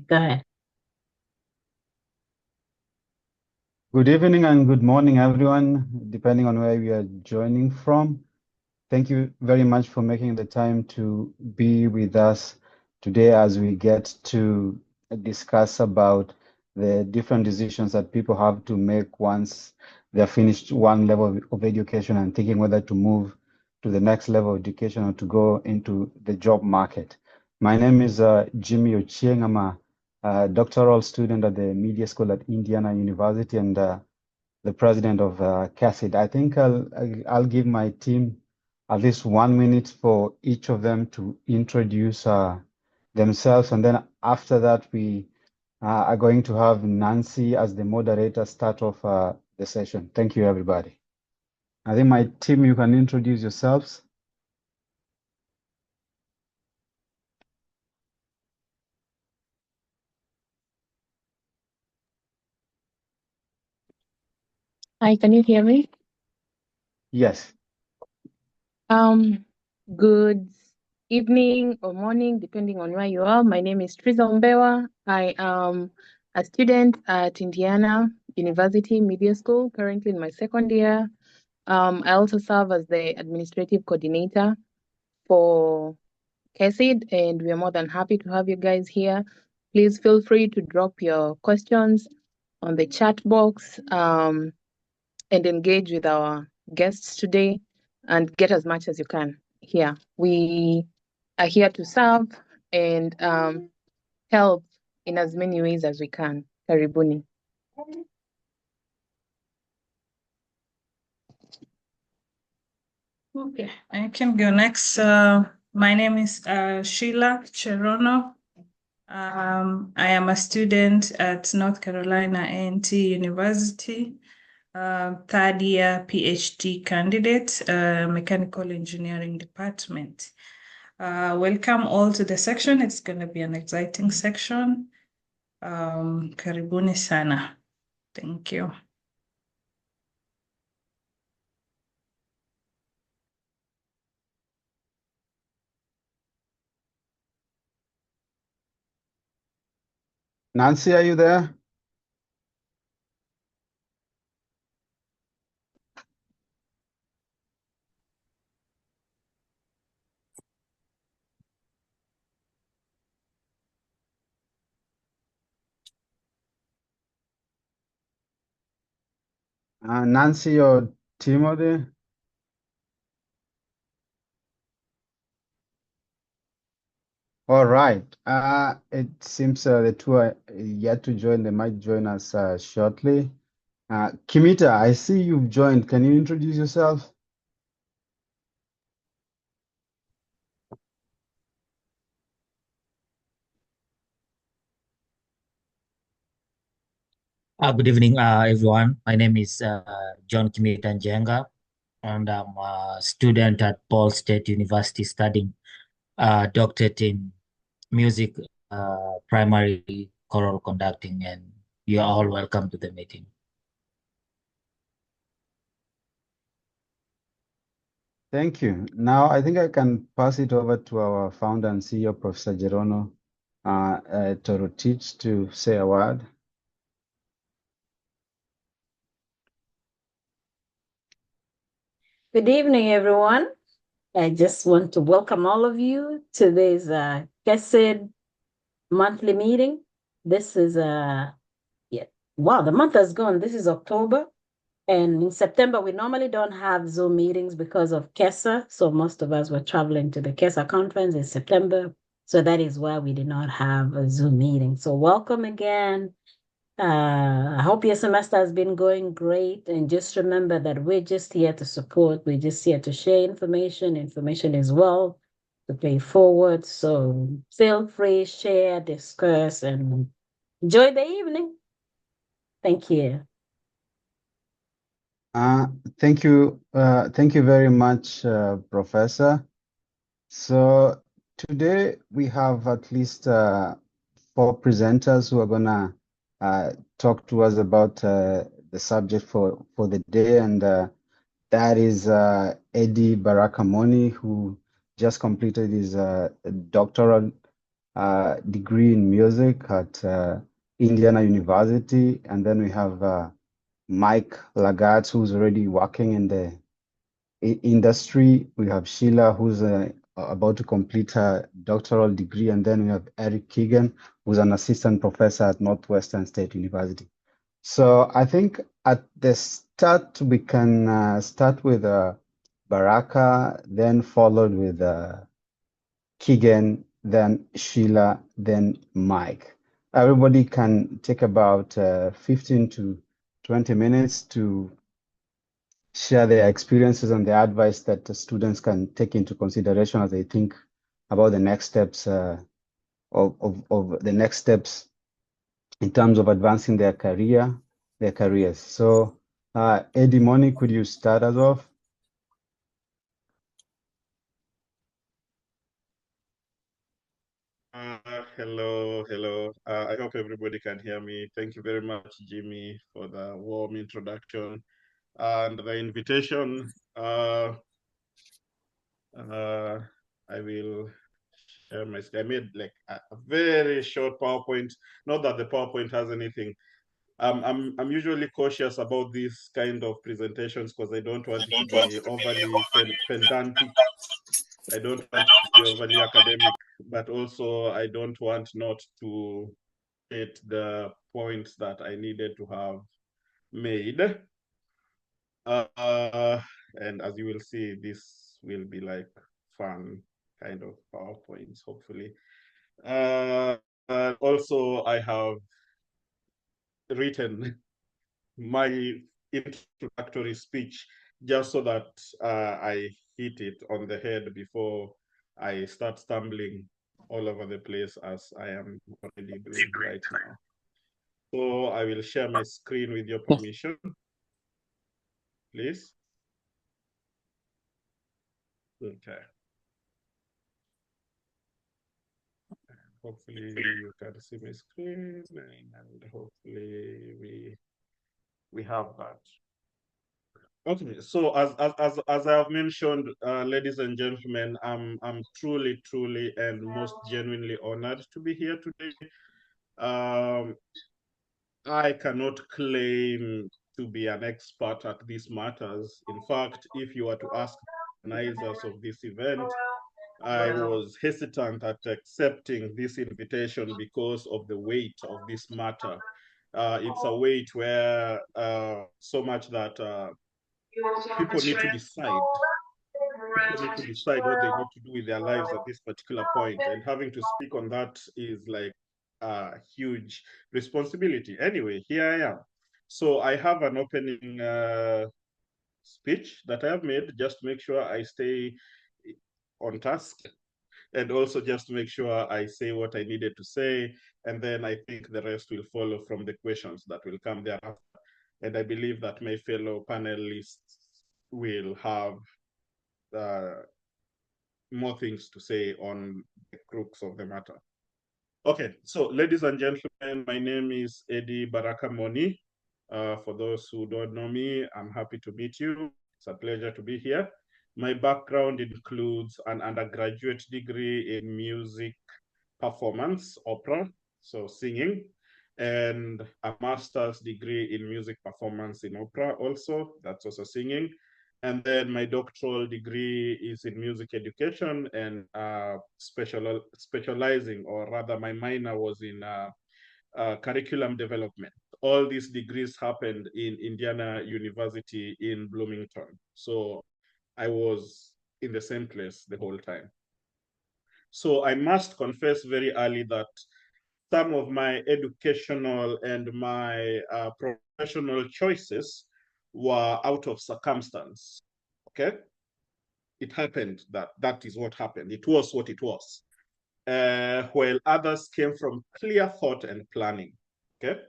Go ahead. Good evening and good morning, everyone, depending on where you are joining from. Thank you very much for making the time to be with us today as we get to discuss about the different decisions that people have to make once they're finished one level of education and thinking whether to move to the next level of education or to go into the job market. My name is Jimmy Ochieng. I'm a doctoral student at the Media School at Indiana University and the president of Kesid. I think I'll give my team at least 1 minute for each of them to introduce themselves, and then after that we are going to have Nancy as the moderator start off the session. Thank you, everybody. I think my team, you can introduce yourselves. Hi, can you hear me? Yes. Um, Good evening or morning, depending on where you are. My name is Triza Umbewa. I am a student at Indiana University Media School, currently in my second year. I also serve as the administrative coordinator for Kesid, and we are more than happy to have you guys here. Please feel free to drop your questions on the chat box. And engage with our guests today and get as much as you can here. We are here to serve and help in as many ways as we can. Karibuni. Okay, I can go next. My name is Sheila Cherono. I am a student at North Carolina A&T University, third year PhD candidate, mechanical engineering department. Welcome all to the section. It's going to be an exciting section. Karibuni sana. Thank you. Nancy, are you there? Nancy or Timothy? All right. It seems the two are yet to join. They might join us shortly. Kimita, I see you've joined. Can you introduce yourself? Good evening, everyone. My name is John Kimita Njenga, and I'm a student at Ball State University studying doctorate in music, primary choral conducting, and you are all welcome to the meeting. Thank you. Now, I think I can pass it over to our founder and CEO, Professor Gerono Torotich, to say a word. Good evening, everyone. I just want to welcome all of you to this Kesid monthly meeting. This is wow, the month has gone. This is October. And in September, we normally don't have Zoom meetings because of KESA. So most of us were traveling to the KESA conference in September. So that is why we did not have a Zoom meeting. So welcome again. I hope your semester has been going great. And just remember that we're just here to support. We're just here to share information. Information is well to pay forward. So feel free, share, discuss, and enjoy the evening. Thank you. Thank you. Thank you very much, Professor. So today we have at least 4 presenters who are gonna talk to us about the subject for the day, and that is Eddie Barakamoni, who just completed his doctoral degree in music at Indiana University. And then we have Mike Lagarde, who's already working in the industry. We have Sheila, who's about to complete her doctoral degree. And then we have Eric Keegan, who's an assistant professor at Northwestern State University. So I think at the start, we can start with Baraka, then followed with Keegan, then Sheila, then Mike. Everybody can take about 15 to 20 minutes to share their experiences and the advice that the students can take into consideration as they think about the next steps of the next steps in terms of advancing their careers. So, Eddie, Moni, could you start us off? Hello. I hope everybody can hear me. Thank you very much, Jimmy, for the warm introduction and the invitation. I will share my screen. I made like a very short PowerPoint. Not that the PowerPoint has anything. I'm usually cautious about these kind of presentations because I don't want it to be overly pedantic. I don't want it to be overly academic, but also I don't want not to hit the points that I needed to have made. And as you will see, this will be like fun kind of PowerPoints, hopefully. Also, I have written my introductory speech just so that I hit it on the head before I start stumbling all over the place as I am already doing right now. So I will share my screen with your permission, please. Okay. Hopefully you can see my screen, and hopefully we have that. Okay, so as I have mentioned, ladies and gentlemen, I'm truly, and most genuinely honored to be here today. I cannot claim to be an expert at these matters. In fact, if you were to ask the organizers of this event, I was hesitant at accepting this invitation because of the weight of this matter. It's a weight where so much that people need to decide. People need to decide what they need to do with their lives at this particular point, and having to speak on that is like a huge responsibility. Anyway, here I am. So I have an opening speech that I have made just to make sure I stay on task, and also just to make sure I say what I needed to say, and then I think the rest will follow from the questions that will come thereafter. And I believe that my fellow panelists will have more things to say on the crux of the matter. Okay, so ladies and gentlemen, my name is Eddie Baraka Moni. For those who don't know me, I'm happy to meet you. It's a pleasure to be here. My background includes an undergraduate degree in music performance, opera, so singing, and a master's degree in music performance in opera also, that's also singing. And then my doctoral degree is in music education and specializing, or rather my minor was in curriculum development. All these degrees happened in Indiana University in Bloomington. So I was in the same place the whole time. So I must confess very early that some of my educational and my professional choices were out of circumstance, okay? It happened that is what happened. It was what it was. While others came from clear thought and planning, okay?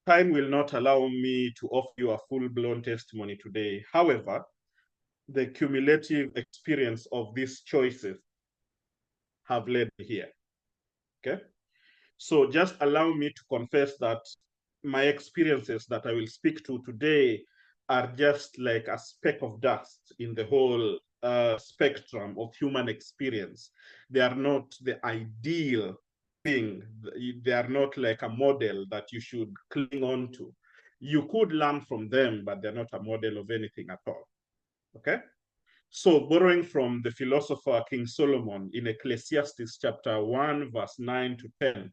Time will not allow me to offer you a full-blown testimony today. However, the cumulative experience of these choices have led me here, okay? So just allow me to confess that my experiences that I will speak to today are just like a speck of dust in the whole spectrum of human experience. They are not the ideal thing. They are not like a model that you should cling on to. You could learn from them, but they're not a model of anything at all. Okay? So borrowing from the philosopher King Solomon in Ecclesiastes chapter 1, verse 9 to 10,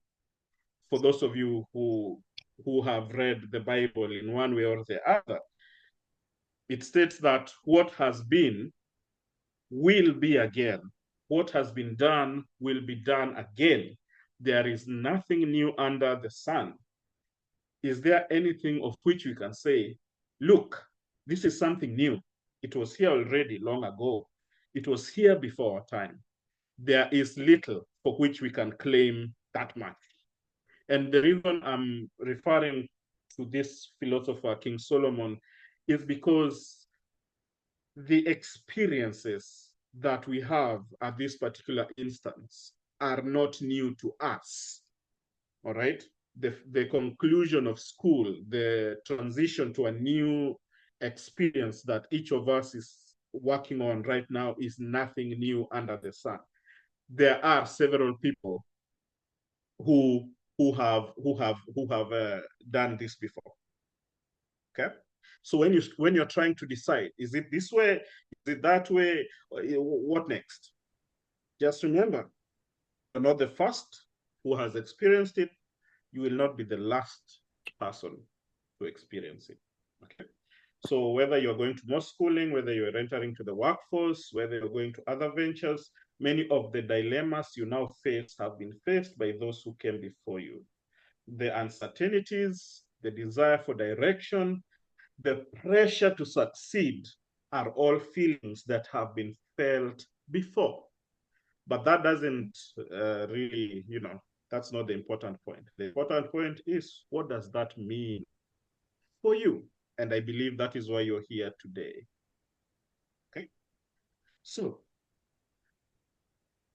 for those of you who have read the Bible in one way or the other, it states that what has been will be again. What has been done will be done again. There is nothing new under the sun. Is there anything of which we can say, look, this is something new. It was here already long ago. It was here before our time. There is little for which we can claim that much. And the reason I'm referring to this philosopher, King Solomon, is because the experiences that we have at this particular instance are not new to us, all right? The conclusion of school, the transition to a new experience that each of us is working on right now is nothing new under the sun. There are several people who have done this before. Okay, so when you're trying to decide, is it this way, is it that way, what next? Just remember, you're not the first who has experienced it. You will not be the last person to experience it. Okay, so whether you're going to more schooling, whether you're entering to the workforce, whether you're going to other ventures, many of the dilemmas you now face have been faced by those who came before you. The uncertainties, the desire for direction, the pressure to succeed are all feelings that have been felt before. But that doesn't really, that's not the important point. The important point is, what does that mean for you? And I believe that is why you're here today. Okay? So,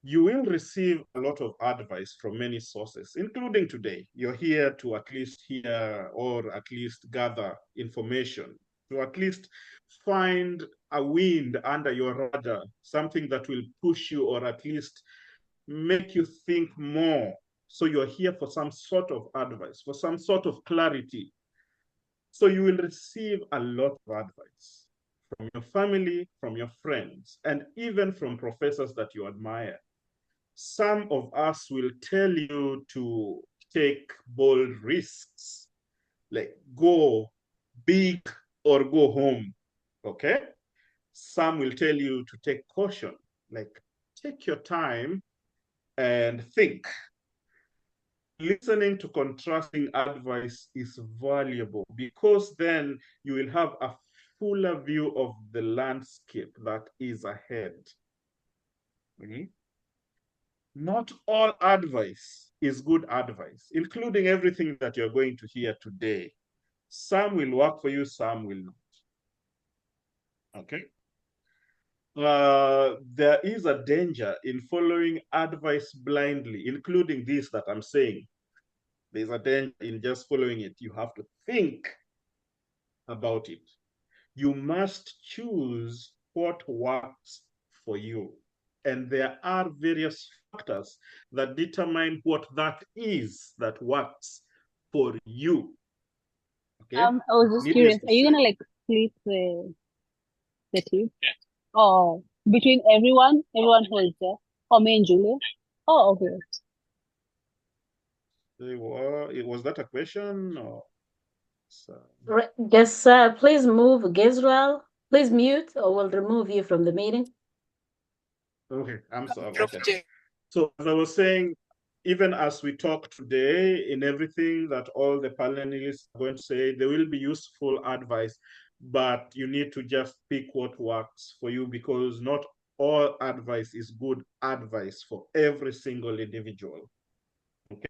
you will receive a lot of advice from many sources, including today. You're here to at least hear or at least gather information, to at least find a wind under your rudder, something that will push you or at least make you think more. So you're here for some sort of advice, for some sort of clarity. So you will receive a lot of advice from your family, from your friends, and even from professors that you admire. Some of us will tell you to take bold risks, like go big or go home, okay? Some will tell you to take caution, like take your time and think. Listening to contrasting advice is valuable because then you will have a fuller view of the landscape that is ahead. Okay? Not all advice is good advice, including everything that you're going to hear today. Some will work for you, some will not. Okay? There is a danger in following advice blindly, including this that I'm saying. There's a danger in just following it. You have to think about it. You must choose what works for you. And there are various factors that determine what that is that works for you. Okay. I was just curious. Are you gonna like split the team? Or between everyone who is there? Or me and Julia? Oh, okay. Was that a question? Or... Yes, please move Gizrael. Please mute or we'll remove you from the meeting. Okay, I'm sorry. Okay. So as I was saying, even as we talk today, in everything that all the panelists are going to say, there will be useful advice, but you need to just pick what works for you because not all advice is good advice for every single individual. Okay.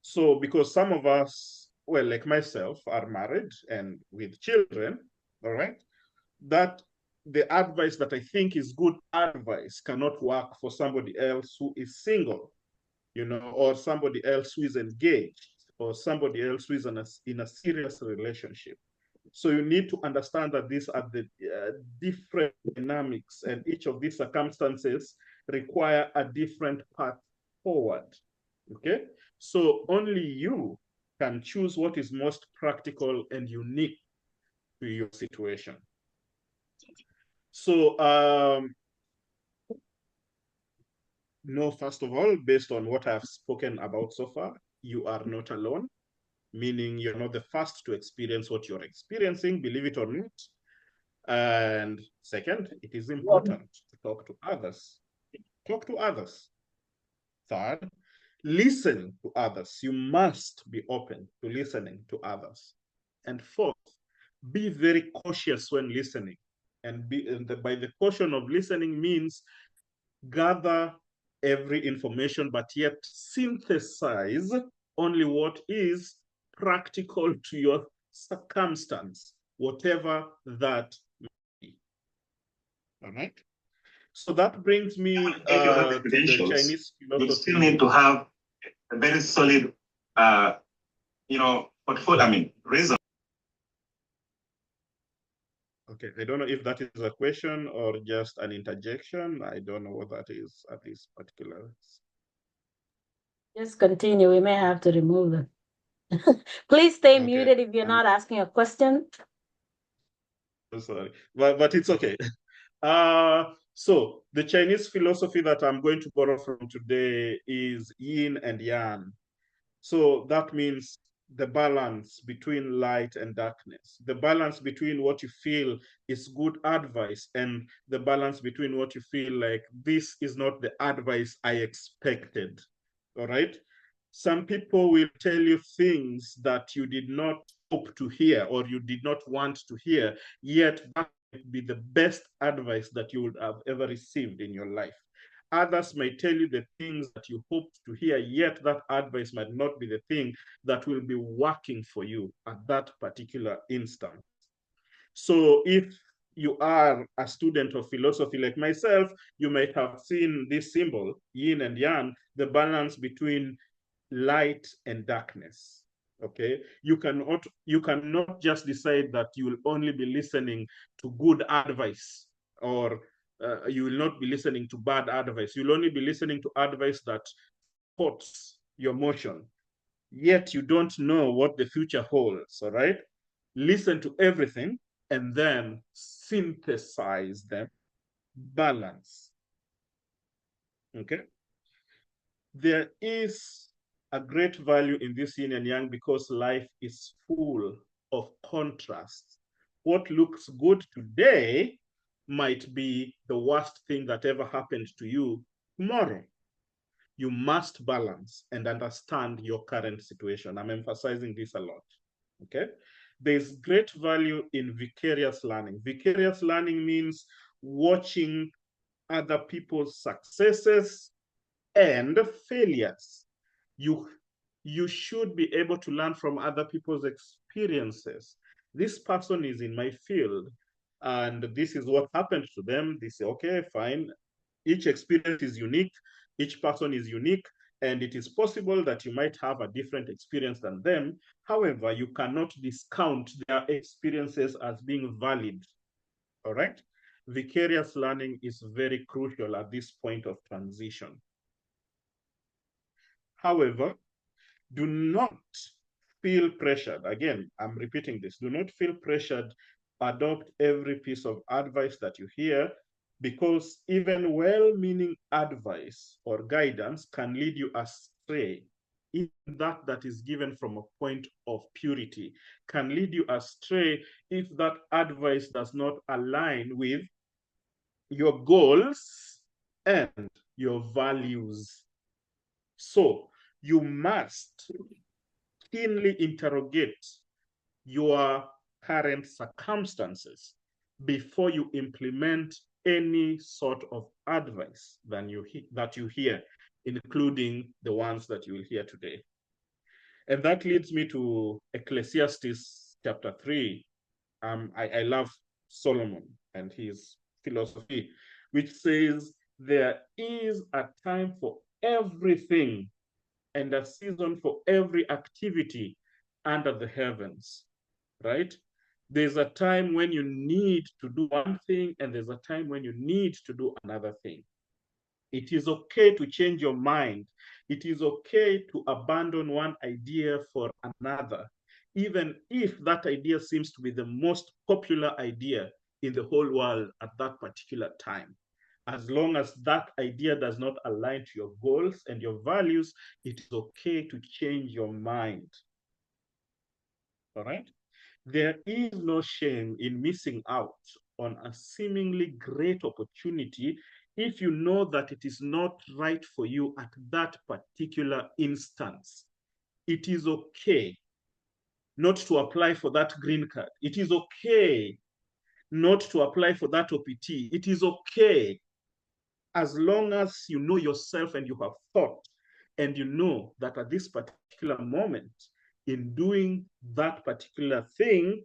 So because some of us, well, like myself, are married and with children, all right, that the advice that I think is good advice cannot work for somebody else who is single, or somebody else who is engaged, or somebody else who is in a serious relationship. So you need to understand that these are the different dynamics, and each of these circumstances require a different path forward. Okay, so only you can choose what is most practical and unique to your situation. So no, first of all, based on what I've spoken about so far, you are not alone, meaning you're not the first to experience what you're experiencing, believe it or not. And second, it is important to talk to others. Talk to others. Third, listen to others. You must be open to listening to others. And fourth, be very cautious when listening. And by the caution of listening means gather every information, but yet synthesize only what is practical to your circumstance, whatever that may be. All right. So that brings me to the Chinese philosophy. You still need to have a very solid, portfolio. Reason. Okay, I don't know if that is a question or just an interjection. I don't know what that is at this particular. Just continue. We may have to remove them. Please stay Okay. muted if you're not asking a question. Sorry, but it's okay. So the Chinese philosophy that I'm going to borrow from today is yin and yang. So that means the balance between light and darkness, the balance between what you feel is good advice and the balance between what you feel like this is not the advice I expected. All right. Some people will tell you things that you did not hope to hear or you did not want to hear, yet that might be the best advice that you would have ever received in your life. Others might tell you the things that you hoped to hear, yet that advice might not be the thing that will be working for you at that particular instant. So if you are a student of philosophy like myself, you might have seen this symbol, yin and yang, the balance between light and darkness. Okay, you cannot just decide that you will only be listening to good advice, or you will not be listening to bad advice. You'll only be listening to advice that supports your motion, yet you don't know what the future holds. All right, listen to everything and then synthesize them, balance. Okay, there is a great value in this yin and yang because life is full of contrasts. What looks good today might be the worst thing that ever happened to you tomorrow. You must balance and understand your current situation. I'm emphasizing this a lot. Okay, there's great value in vicarious learning. Vicarious learning means watching other people's successes and failures. You should be able to learn from other people's experiences. This person is in my field and this is what happened to them. They say, okay, fine. Each experience is unique. Each person is unique. And it is possible that you might have a different experience than them. However, you cannot discount their experiences as being valid. All right? Vicarious learning is very crucial at this point of transition. However, do not feel pressured. Again, I'm repeating this. Do not feel pressured. Adopt every piece of advice that you hear, because even well-meaning advice or guidance can lead you astray. Even that is given from a point of purity can lead you astray if that advice does not align with your goals and your values. So you must keenly interrogate your current circumstances before you implement any sort of advice that you hear, including the ones that you will hear today. And that leads me to Ecclesiastes chapter 3. I love Solomon and his philosophy, which says there is a time for everything and a season for every activity under the heavens, right? There's a time when you need to do one thing, and there's a time when you need to do another thing. It is okay to change your mind. It is okay to abandon one idea for another, even if that idea seems to be the most popular idea in the whole world at that particular time. As long as that idea does not align to your goals and your values, it is okay to change your mind. All right? There is no shame in missing out on a seemingly great opportunity if you know that it is not right for you at that particular instance. It is okay not to apply for that green card. It is okay not to apply for that OPT. It is okay as long as you know yourself and you have thought and you know that at this particular moment, in doing that particular thing,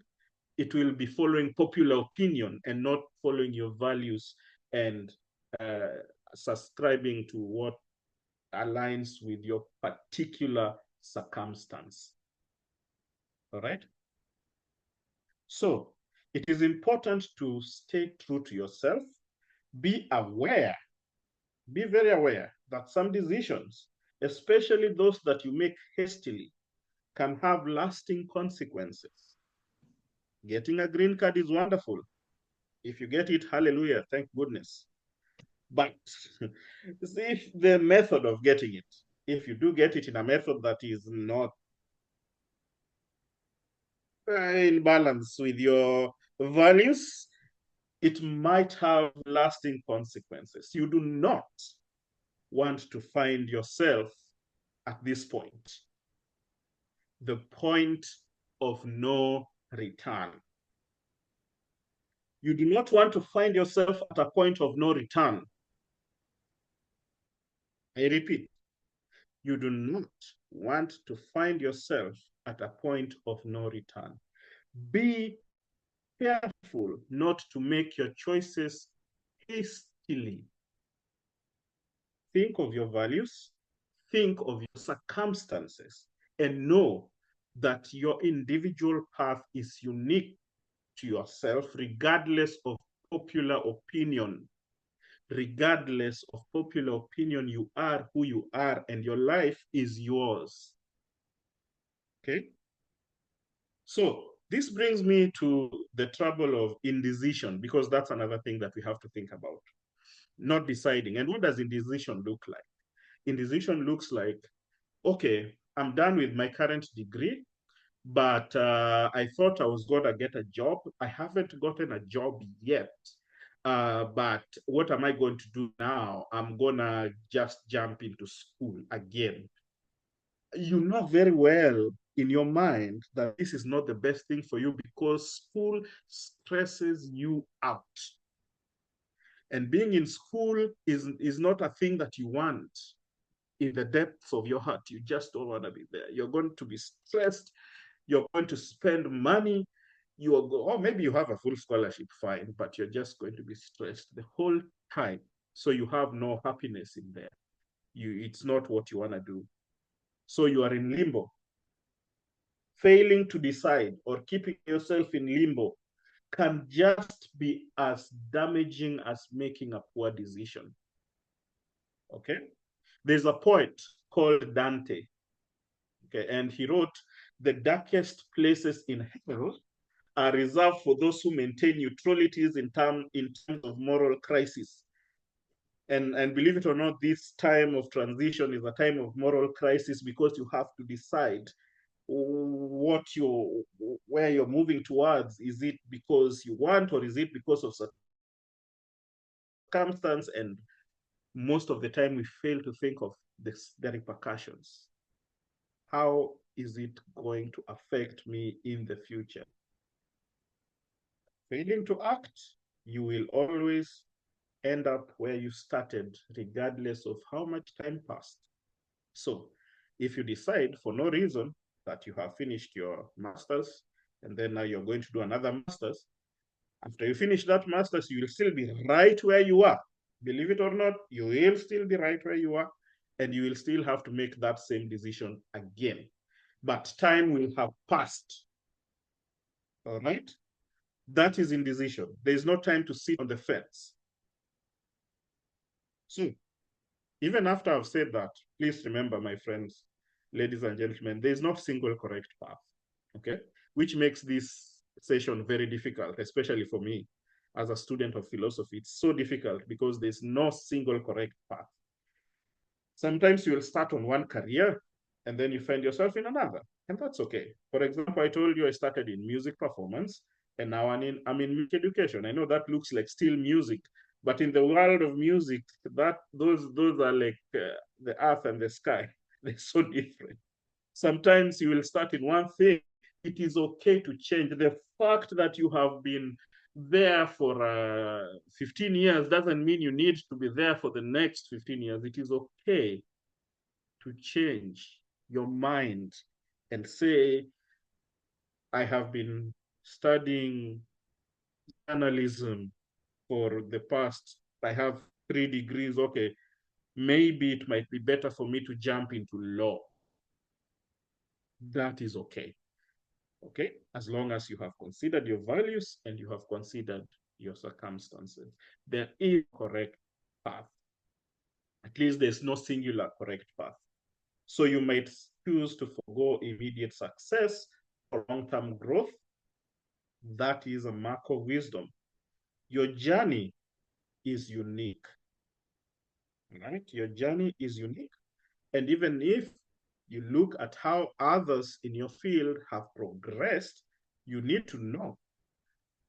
it will be following popular opinion and not following your values and subscribing to what aligns with your particular circumstance. All right? So it is important to stay true to yourself. Be aware, be very aware that some decisions, especially those that you make hastily, can have lasting consequences. Getting a green card is wonderful. If you get it, hallelujah, thank goodness. But see the method of getting it. If you do get it in a method that is not in balance with your values, it might have lasting consequences. You do not want to find yourself at this point, the point of no return. You do not want to find yourself at a point of no return. I repeat, you do not want to find yourself at a point of no return. Be careful not to make your choices hastily. Think of your values, think of your circumstances, and know that your individual path is unique to yourself, regardless of popular opinion. Regardless of popular opinion, you are who you are, and your life is yours. Okay? So this brings me to the trouble of indecision, because that's another thing that we have to think about. Not deciding. And what does indecision look like? Indecision looks like, okay, I'm done with my current degree, but I thought I was going to get a job. I haven't gotten a job yet. But what am I going to do now? I'm going to just jump into school again. You know very well in your mind that this is not the best thing for you because school stresses you out. And being in school is not a thing that you want in the depths of your heart. You just don't want to be there. You're going to be stressed. You're going to spend money. Or maybe you have a full scholarship, fine, but you're just going to be stressed the whole time. So you have no happiness in there. It's not what you want to do. So you are in limbo. Failing to decide or keeping yourself in limbo can just be as damaging as making a poor decision. Okay? There's a poet called Dante. Okay, and he wrote, "The darkest places in hell are reserved for those who maintain neutralities in terms of moral crisis." And believe it or not, this time of transition is a time of moral crisis because you have to decide where you're moving towards. Is it because you want, or is it because of circumstance? And most of the time we fail to think of the repercussions. How is it going to affect me in the future? Failing to act, you will always end up where you started, regardless of how much time passed. So if you decide for no reason that you have finished your master's, and then now you're going to do another master's, after you finish that master's, you will still be right where you are. Believe it or not, you will still be right where you are, and you will still have to make that same decision again. But time will have passed. All right? That is indecision. There is no time to sit on the fence. So even after I've said that, please remember, my friends, ladies and gentlemen, there is no single correct path, okay? Which makes this session very difficult, especially for me as a student of philosophy. It's so difficult because there's no single correct path. Sometimes you will start on one career and then you find yourself in another, and that's okay. For example, I told you I started in music performance and now I'm in music education. I know that looks like still music, but in the world of music, those are like the earth and the sky. They're so different. Sometimes you will start in one thing. It is okay to change. The fact that you have been there for 15 years doesn't mean you need to be there for the next 15 years. It is okay to change your mind and say, I have been studying journalism for the past, I have 3 degrees. Okay, maybe it might be better for me to jump into law. That is okay. Okay, as long as you have considered your values and you have considered your circumstances. There is a correct path. At least there's no singular correct path. So you might choose to forego immediate success for long-term growth. That is a mark of wisdom. Your journey is unique, right? Your journey is unique. And even if you look at how others in your field have progressed, you need to know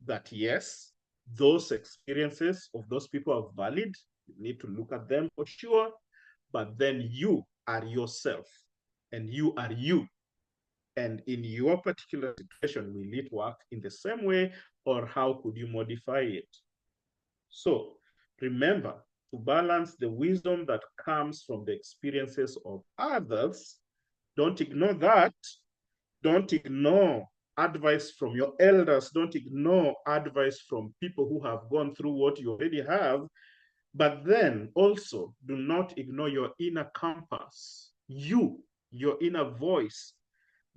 that yes, those experiences of those people are valid. You need to look at them for sure, but then you are yourself and you are you. And in your particular situation, will it work in the same way, or how could you modify it? So remember to balance the wisdom that comes from the experiences of others. Don't ignore that. Don't ignore advice from your elders. Don't ignore advice from people who have gone through what you already have. But then also do not ignore your inner compass, your inner voice,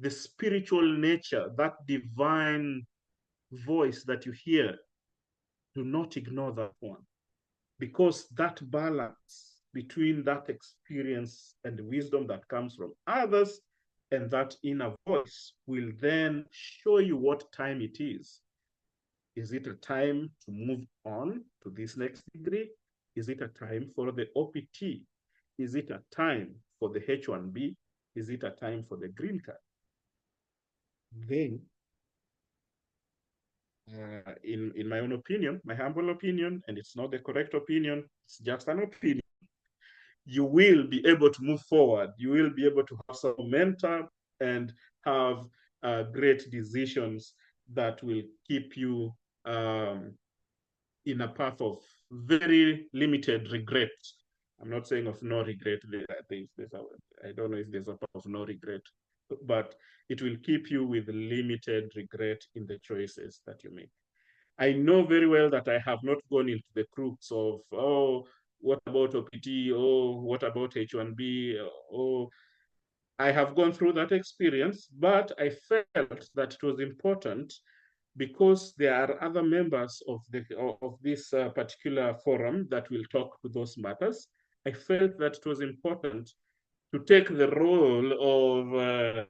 the spiritual nature, that divine voice that you hear. Do not ignore that one, because that balance between that experience and the wisdom that comes from others and that inner voice will then show you what time it is. Is it a time to move on to this next degree? Is it a time for the OPT? Is it a time for the H1B? Is it a time for the green card? Then, in my own opinion, my humble opinion, and it's not the correct opinion, it's just an opinion, you will be able to move forward. You will be able to have some momentum and have great decisions that will keep you in a path of very limited regret. I'm not saying of no regret. I don't know if there's a path of no regret, but it will keep you with limited regret in the choices that you make. I know very well that I have not gone into the crux of, oh, what about OPT? Oh, what about H1B? Oh, I have gone through that experience, but I felt that it was important because there are other members of this particular forum that will talk to those matters. I felt that it was important to take the role of a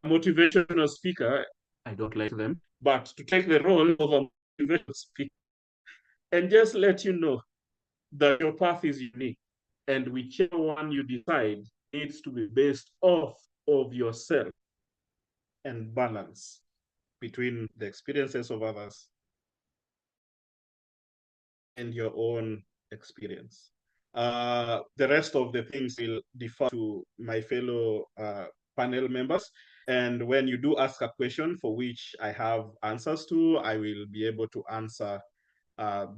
motivational speaker. I don't like them, but to take the role of a motivational speaker and just let you know that your path is unique, and whichever one you decide needs to be based off of yourself and balance between the experiences of others and your own experience. The rest of the things will defer to my fellow panel members. And when you do ask a question for which I have answers to, I will be able to answer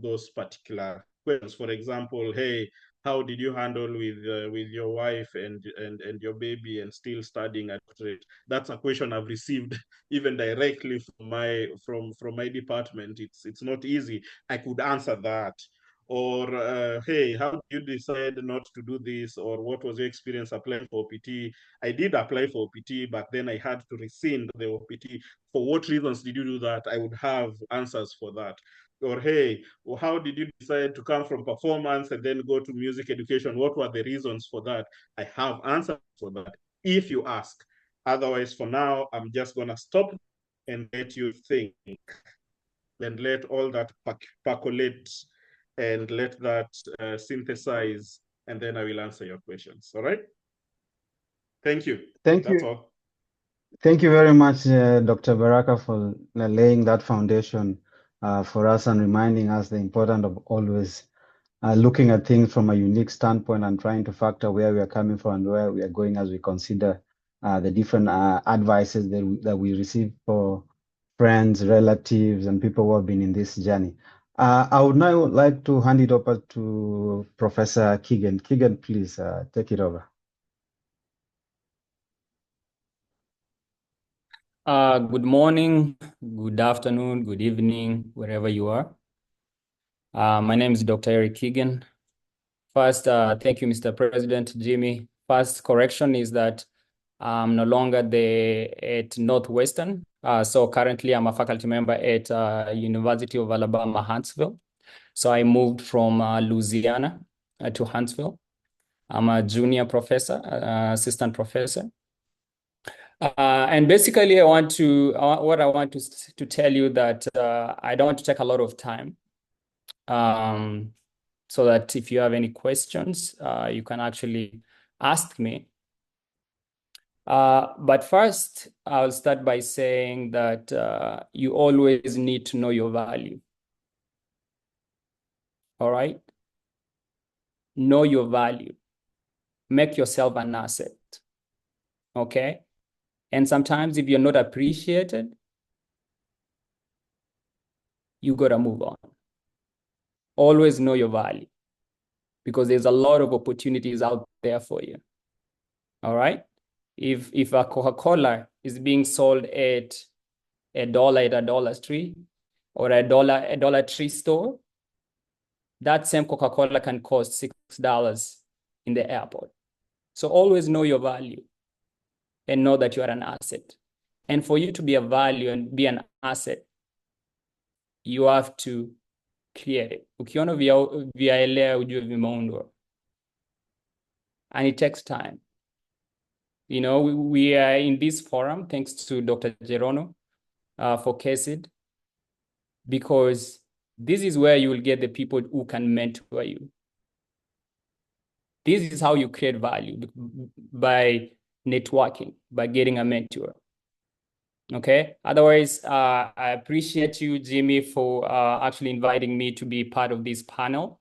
those particular questions. For example, hey, how did you handle with your wife and your baby and still studying at doctorate? That's a question I've received even directly from my department. It's not easy. I could answer that. or hey, how did you decide not to do this, or what was your experience applying for OPT? I did apply for OPT, but then I had to rescind the OPT. For what reasons did you do that? I would have answers for that. Or hey, well, how did you decide to come from performance and then go to music education? What were the reasons for that? I have answers for that if you ask. Otherwise, for now, I'm just gonna stop and let you think and let all that percolate and let that synthesize, and then I will answer your questions. All right? Thank you. Thank That's you. all. Thank you very much, Dr. Baraka, for laying that foundation for us and reminding us the importance of always looking at things from a unique standpoint and trying to factor where we are coming from and where we are going as we consider the different advices that we receive for friends, relatives, and people who have been in this journey. I would now like to hand it over to Professor Keegan. Keegan, please take it over. Good morning, good afternoon, good evening, wherever you are. My name is Dr. Eric Keegan. First, thank you, Mr. President Jimmy. First correction is that I'm no longer at Northwestern. So currently I'm a faculty member at University of Alabama, Huntsville. So I moved from Louisiana to Huntsville. I'm a junior professor, assistant professor. And basically, what I want to tell you that I don't want to take a lot of time, so that if you have any questions, you can actually ask me. But first, I'll start by saying that you always need to know your value. All right? Know your value. Make yourself an asset. Okay? And sometimes if you're not appreciated, you gotta move on. Always know your value, because there's a lot of opportunities out there for you. All right? If a Coca-Cola is being sold at $1 at a Dollar Tree or a Dollar Tree store, that same Coca-Cola can cost $6 in the airport. So always know your value and know that you are an asset. And for you to be a value and be an asset, you have to create it. Ukiona vyaelea ujue vimeundwa. And it takes time. You know, we are in this forum, thanks to Dr. Gerono for Kesid, because this is where you will get the people who can mentor you. This is how you create value, by networking, by getting a mentor. Okay. Otherwise, I appreciate you, Jimmy, for actually inviting me to be part of this panel.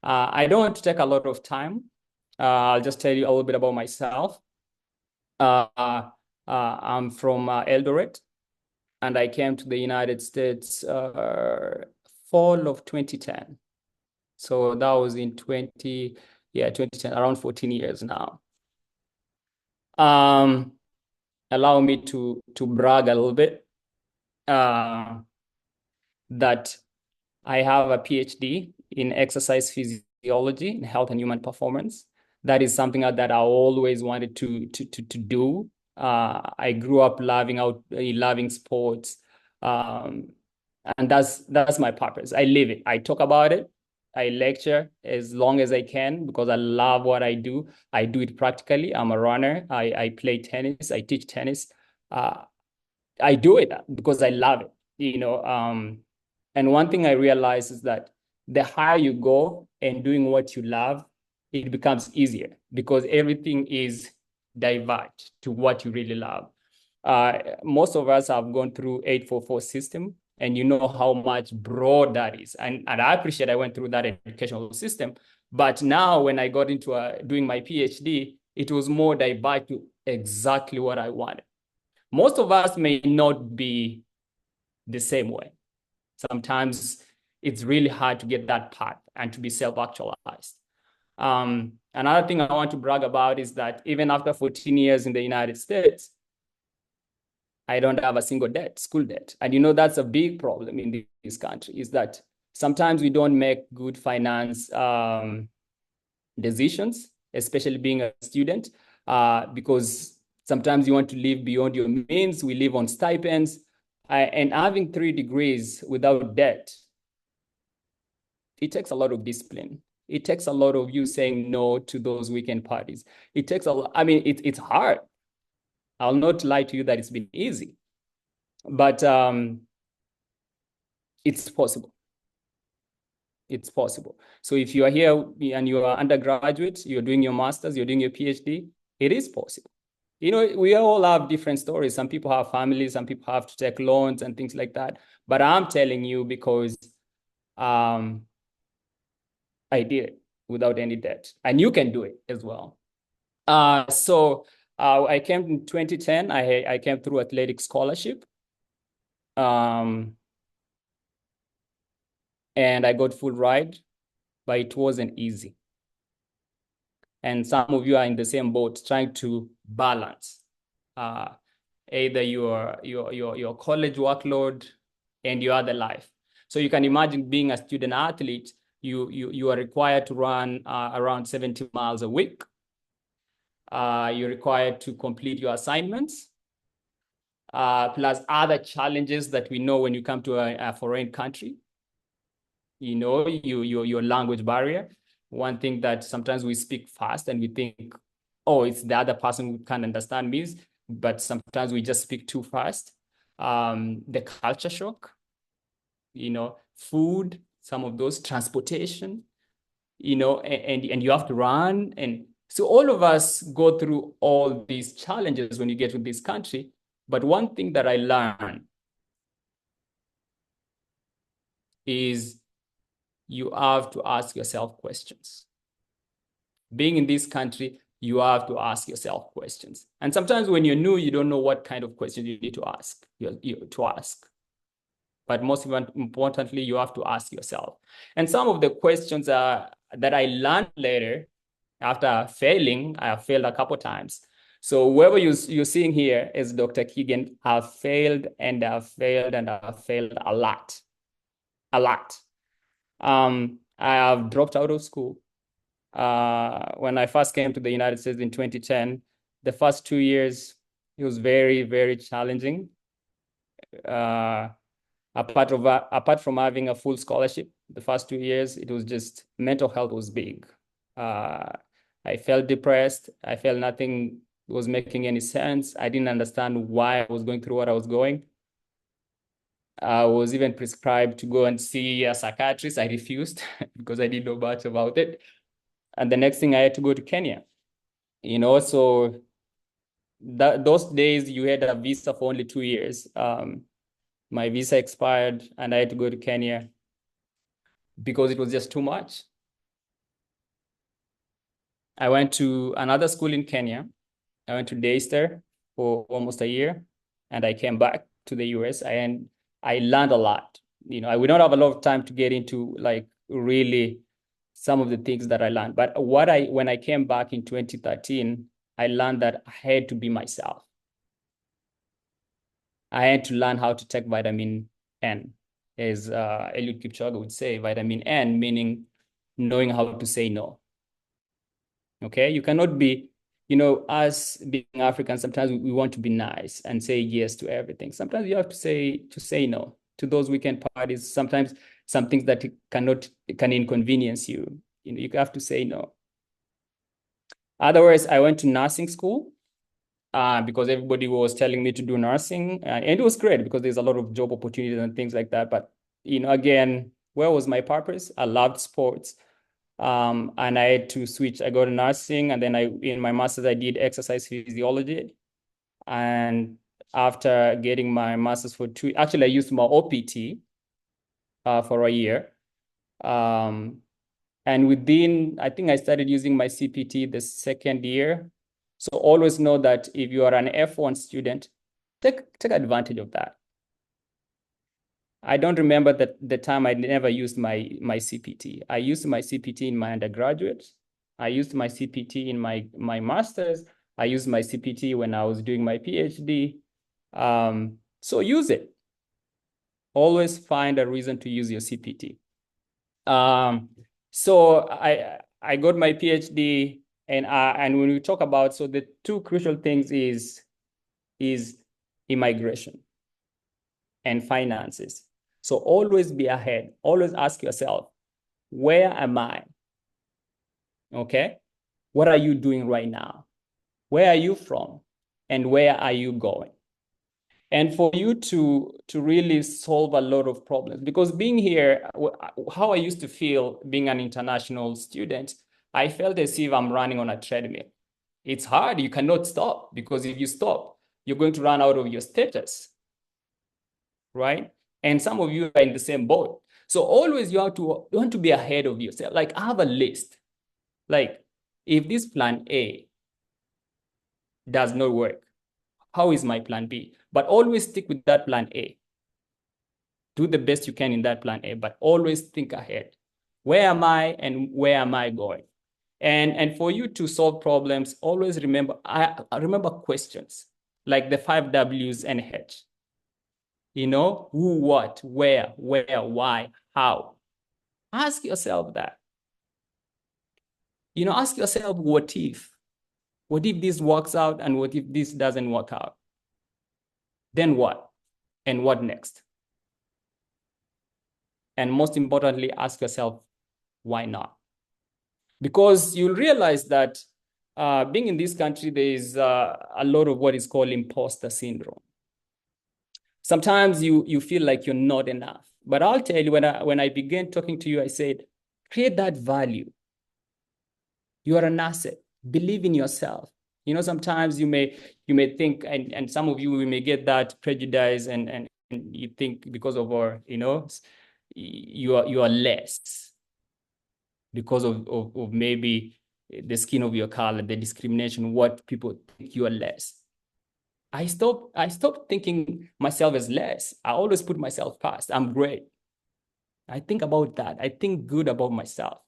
I don't want to take a lot of time. I'll just tell you a little bit about myself. I'm from Eldoret, and I came to the United States fall of 2010. So that was in 2010, around 14 years now. Allow me to brag a little bit that I have a PhD in exercise physiology and health and human performance. That is something that I always wanted to do. I grew up loving sports, and that's my purpose. I live it. I talk about it. I lecture as long as I can because I love what I do. I do it practically. I'm a runner. I play tennis. I teach tennis. I do it because I love it. You know, and one thing I realized is that the higher you go and doing what you love, it becomes easier because everything is diverged to what you really love. Most of us have gone through 844 system, and you know how much broad that is. And I appreciate I went through that educational system. But now when I got into doing my PhD, it was more diverged to exactly what I wanted. Most of us may not be the same way. Sometimes it's really hard to get that path and to be self-actualized. Another thing I want to brag about is that even after 14 years in the United States, I don't have a single debt, school debt. And you know, that's a big problem in this country, is that Sometimes we don't make good finance decisions, especially being a student, because sometimes you want to live beyond your means. We live on stipends, and having 3 degrees without debt, it takes a lot of discipline. It takes a lot of you saying no to those weekend parties. It takes a lot. I mean, it's hard. I'll not lie to you that it's been easy, but it's possible. It's possible. So if you are here and you are undergraduate, you're doing your master's, you're doing your PhD, it is possible. You know, we all have different stories. Some people have families, some people have to take loans and things like that. But I'm telling you because I did it without any debt, and you can do it as well. So I came in 2010. I came through athletic scholarship. And I got full ride, but it wasn't easy. And some of you are in the same boat, trying to balance either your college workload and your other life. So you can imagine being a student athlete, you are required to run around 70 miles a week. You're required to complete your assignments, plus other challenges that we know when you come to a foreign country. You know, your language barrier. One thing that sometimes we speak fast and we think, oh, it's the other person who can't understand me, but sometimes we just speak too fast. The culture shock, you know, food, some of those, transportation, you know, and you have to run. And so all of us go through all these challenges when you get to this country. But one thing that I learned is you have to ask yourself questions. Being in this country, you have to ask yourself questions. And sometimes when you're new, you don't know what kind of questions you need to ask. But most importantly, you have to ask yourself. And some of the questions that I learned later, after failing, I have failed a couple of times. So whoever you're seeing here is Dr. Keegan. I've failed and I've failed and I've failed a lot. I have dropped out of school. When I first came to the United States in 2010, the first 2 years, it was very, very challenging. Apart from having a full scholarship, the first 2 years, it was just mental health was big. I felt depressed. I felt nothing was making any sense. I didn't understand why I was going through what I was going. I was even prescribed to go and see a psychiatrist. I refused because I didn't know much about it. And the next thing, I had to go to Kenya. You know, so those days you had a visa for only 2 years. My visa expired and I had to go to Kenya because it was just too much. I went to another school in Kenya. I went to Daystar for almost a year, and I came back to the US and I learned a lot. You know, I would not have a lot of time to get into like really some of the things that I learned. But when I came back in 2013, I learned that I had to be myself. I had to learn how to take vitamin N, as Eliud Kipchoge would say, vitamin N, meaning knowing how to say no. Okay, you cannot be, you know, us being Africans, sometimes we want to be nice and say yes to everything. Sometimes you have to say no to those weekend parties. Sometimes some things that can inconvenience you. You know, you have to say no. Otherwise, I went to nursing school because everybody was telling me to do nursing, and it was great because there's a lot of job opportunities and things like that. But you know, again, where was my purpose? I loved sports. And I had to switch. I got to nursing, and then in my master's, I did exercise physiology. And after getting my master's actually, I used my OPT for a year. And I think I started using my CPT the second year. So always know that if you are an F1 student, take advantage of that. I don't remember the time I never used my CPT. I used my CPT in my undergraduate. I used my CPT in my master's. I used my CPT when I was doing my PhD. So use it. Always find a reason to use your CPT. So I got my PhD, and when we talk about, so the two crucial things is immigration and finances. So always be ahead. Always ask yourself, where am I? Okay, what are you doing right now? Where are you from? And where are you going? And for you to really solve a lot of problems, because being here, how I used to feel being an international student, I felt as if I'm running on a treadmill. It's hard. You cannot stop, because if you stop, you're going to run out of your status, right? And some of you are in the same boat. So always you want to be ahead of yourself. Like, have a list. Like, if this plan A does not work, how is my plan B? But always stick with that plan A. Do the best you can in that plan A, but always think ahead. Where am I and where am I going? And for you to solve problems, always remember, I remember questions like the 5 W's and H. You know, who, what, where, why, how. Ask yourself that. You know, ask yourself, what if? What if this works out, and what if this doesn't work out? Then what? And what next? And most importantly, ask yourself, why not? Because you'll realize that being in this country, there is a lot of what is called imposter syndrome. Sometimes you feel like you're not enough. But I'll tell you, when I began talking to you, I said, create that value. You are an asset. Believe in yourself. You know, sometimes you may think, and some of you, we may get that prejudice, and you think because of our, you know, you are less because of maybe the skin of your color, the discrimination, what people think you are less. I stopped thinking myself as less. I always put myself first. I'm great. I think about that. I think good about myself,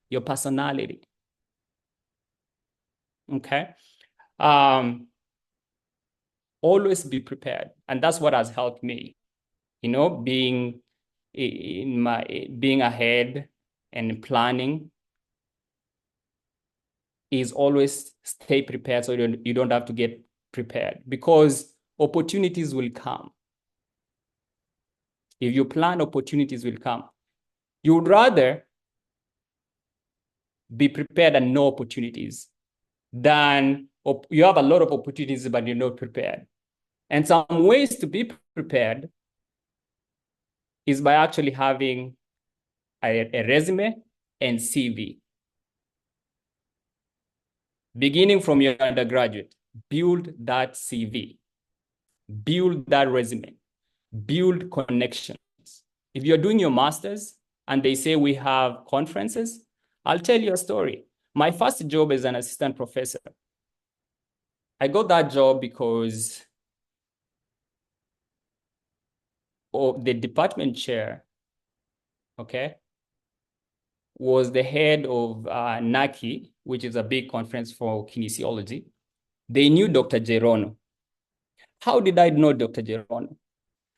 your personality. Okay. Always be prepared. And that's what has helped me, you know, being ahead and planning is always stay prepared, so you don't have to get prepared, because opportunities will come. If you plan, opportunities will come. You would rather be prepared and no opportunities than you have a lot of opportunities, but you're not prepared. And some ways to be prepared is by actually having a resume and CV. Beginning from your undergraduate, build that CV, build that resume, build connections. If you're doing your master's and they say we have conferences, I'll tell you a story. My first job as an assistant professor, I got that job because the department chair, okay, was the head of NACI, which is a big conference for kinesiology. They knew Dr. Gerono. How did I know Dr. Gerono?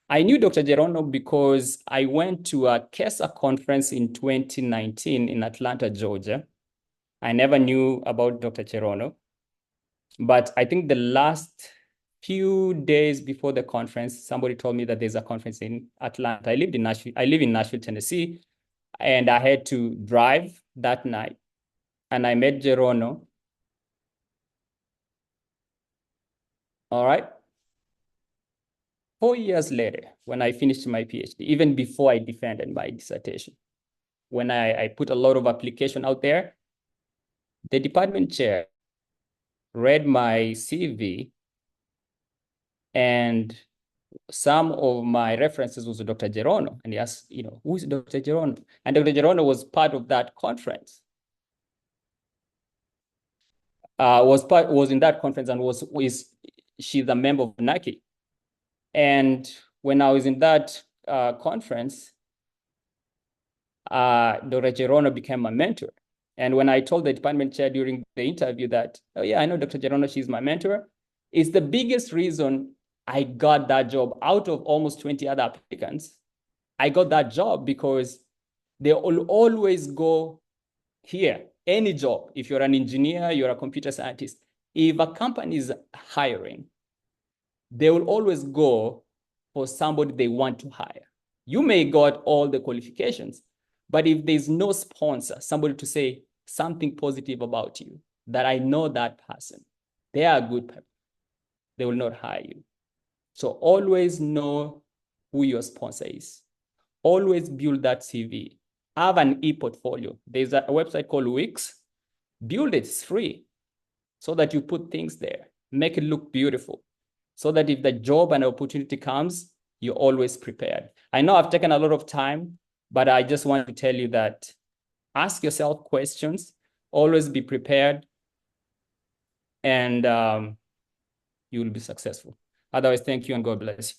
I knew Dr. Gerono because I went to a KESA conference in 2019 in Atlanta, Georgia. I never knew about Dr. Gerono, but I think the last few days before the conference, somebody told me that there's a conference in Atlanta. I live in Nashville, Tennessee, and I had to drive that night. And I met Gerono. All right. 4 years later, when I finished my PhD, even before I defended my dissertation, when I put a lot of application out there, the department chair read my CV, and some of my references was Dr. Gerono. And he asked, you know, who is Dr. Gerono? And Dr. Gerono was part of that conference. Was in that conference, and she's a member of NACI. And when I was in that conference, Dr. Gerono became my mentor. And when I told the department chair during the interview that, oh yeah, I know Dr. Gerono, she's my mentor, it's the biggest reason I got that job out of almost 20 other applicants. I got that job because They will always go here. Any job, if you're an engineer, you're a computer scientist, if a company is hiring, they will always go for somebody they want to hire. You may got all the qualifications, but if there's no sponsor, somebody to say something positive about you, that I know that person, they are good people, they will not hire you. So always know who your sponsor is. Always build that CV. Have an e-portfolio. There's a website called Wix. Build it, it's free, so that you put things there. Make it look beautiful, so that if the job and opportunity comes, you're always prepared. I know I've taken a lot of time, but I just want to tell you that ask yourself questions, always be prepared, and you will be successful. Otherwise, thank you and God bless you.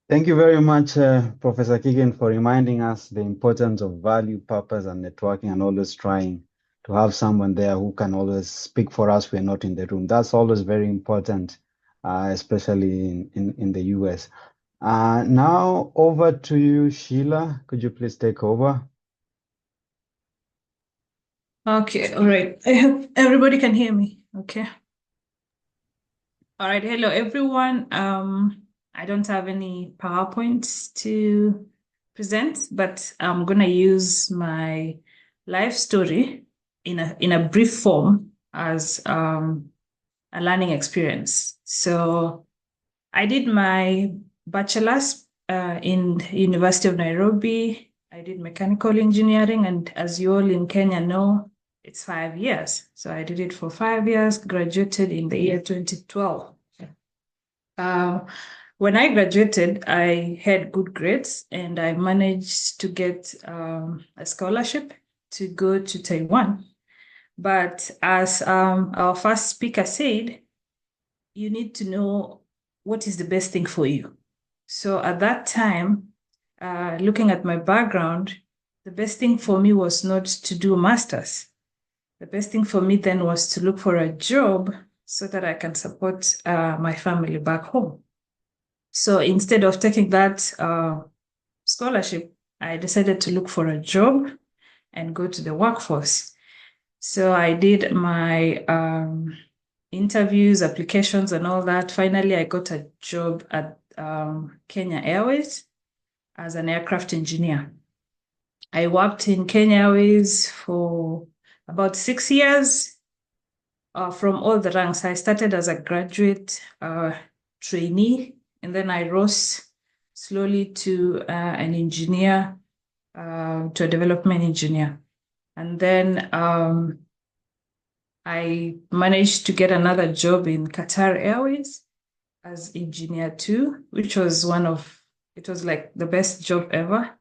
Thank you very much, Professor Keegan, for reminding us the importance of value, purpose, and networking, and always trying to have someone there who can always speak for us. We're not in the room. That's always very important, especially in the US. Now over to you, Sheila. Could you please take over? Okay, all right. I hope everybody can hear me. Okay. All right. Hello, everyone. I don't have any PowerPoints to present, but I'm gonna use my life story in a brief form as a learning experience. So I did my bachelor's in University of Nairobi. I did mechanical engineering, and as you all in Kenya know, it's 5 years. So I did it for 5 years, graduated in the year 2012. When I graduated, I had good grades and I managed to get a scholarship to go to Taiwan. But as our first speaker said, you need to know what is the best thing for you. So at that time, looking at my background, the best thing for me was not to do a master's. The best thing for me then was to look for a job so that I can support my family back home. So instead of taking that scholarship, I decided to look for a job and go to the workforce. So I did my interviews, applications, and all that. Finally, I got a job at Kenya Airways as an aircraft engineer. I worked in Kenya Airways for about 6 years from all the ranks. I started as a graduate trainee, and then I rose slowly to an engineer, to a development engineer. And then I managed to get another job in Qatar Airways as engineer 2, which was it was like the best job ever.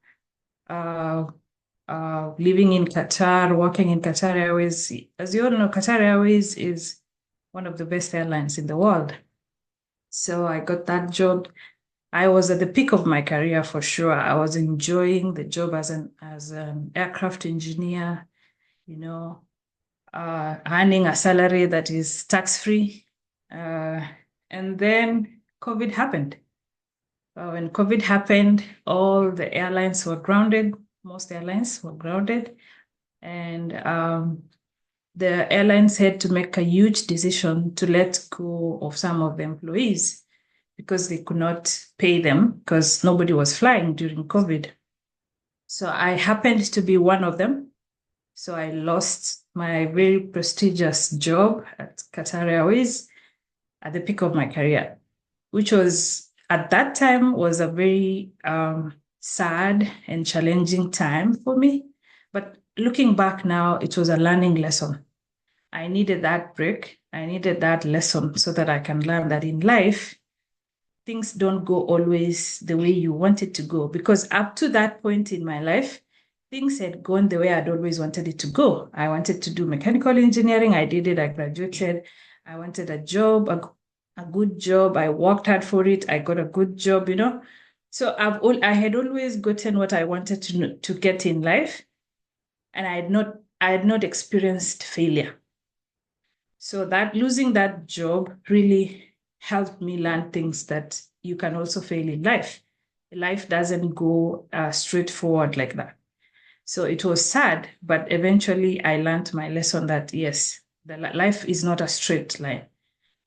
Living in Qatar, working in Qatar Airways. As you all know, Qatar Airways is one of the best airlines in the world. So I got that job. I was at the peak of my career for sure. I was enjoying the job as an aircraft engineer, earning a salary that is tax-free. And then COVID happened. When COVID happened, all the airlines were grounded. Most airlines were grounded. And the airlines had to make a huge decision to let go of some of the employees because they could not pay them because nobody was flying during COVID. So I happened to be one of them. So I lost my very prestigious job at Qatar Airways at the peak of my career, which was at that time was a very sad and challenging time for me. But looking back now, it was a learning lesson. I needed that break. I needed that lesson so that I can learn that in life, things don't go always the way you want it to go. Because up to that point in my life, things had gone the way I'd always wanted it to go. I wanted to do mechanical engineering. I did it. I graduated. I wanted a job, a good job. I worked hard for it. I got a good job, So I had always gotten what I wanted to get in life, and I had not experienced failure. So that losing that job really helped me learn things that you can also fail in life. Life doesn't go straightforward like that. So it was sad, but eventually I learned my lesson that yes, the life is not a straight line.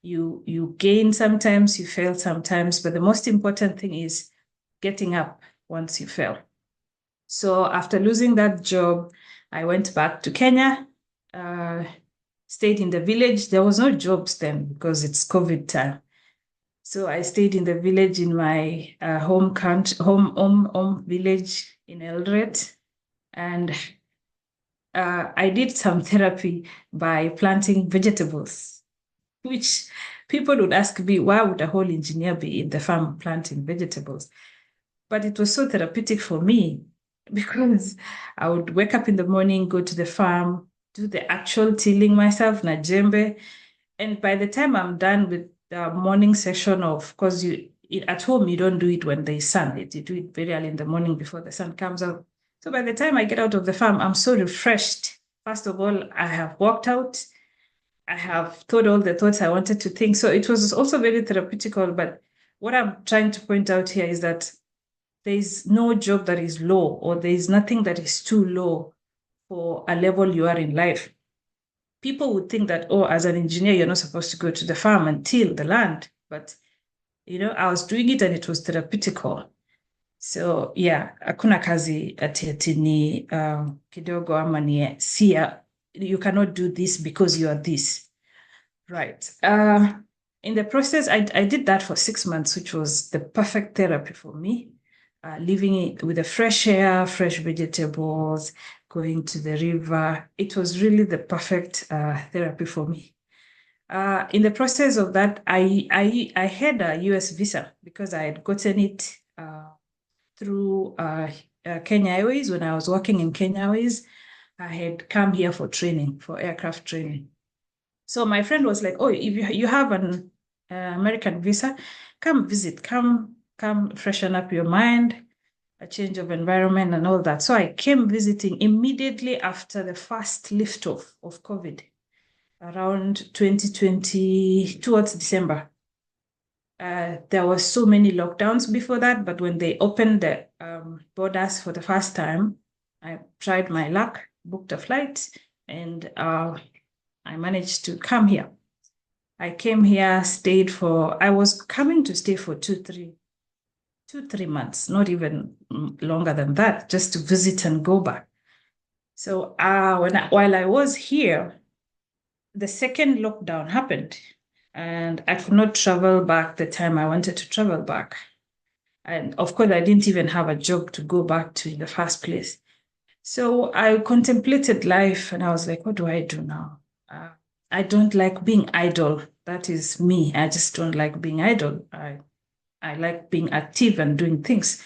You gain sometimes, you fail sometimes, but the most important thing is getting up once you fail. So after losing that job, I went back to Kenya, stayed in the village. There was no jobs then because it's COVID time. So I stayed in the village in my home village in Eldoret, and I did some therapy by planting vegetables, which people would ask me, why would a whole engineer be in the farm planting vegetables? But it was so therapeutic for me because I would wake up in the morning, go to the farm, do the actual tilling myself, na jembe. And by the time I'm done with the morning session of course, at home, you don't do it when there's sun. You do it very early in the morning before the sun comes out. So by the time I get out of the farm, I'm so refreshed. First of all, I have walked out. I have thought all the thoughts I wanted to think. So it was also very therapeutical. But what I'm trying to point out here is that there is no job that is low, or there is nothing that is too low for a level you are in life. People would think that, oh, as an engineer, you're not supposed to go to the farm and till the land. But, I was doing it and it was therapeutical. So yeah, hakuna kazi ati ni kidogo ama ni sia. You cannot do this because you are this. Right. In the process, I did that for 6 months, which was the perfect therapy for me. Living with the fresh air, fresh vegetables, going to the river. It was really the perfect therapy for me. In the process of that, I had a US visa because I had gotten it through Kenya Airways. When I was working in Kenya Airways, I had come here for training, for aircraft training. So my friend was like, oh, if you have an American visa, come visit, come freshen up your mind, a change of environment and all that. So I came visiting immediately after the first liftoff of COVID, around 2020, towards December. There were so many lockdowns before that, but when they opened the borders for the first time, I tried my luck, booked a flight, and I managed to come here. I came here, I was coming to stay for 2-3 months, not even longer than that, just to visit and go back. So while I was here, the second lockdown happened, and I could not travel back the time I wanted to travel back. And of course, I didn't even have a job to go back to in the first place. So I contemplated life, and I was like, what do I do now? I don't like being idle. That is me. I just don't like being idle. I like being active and doing things.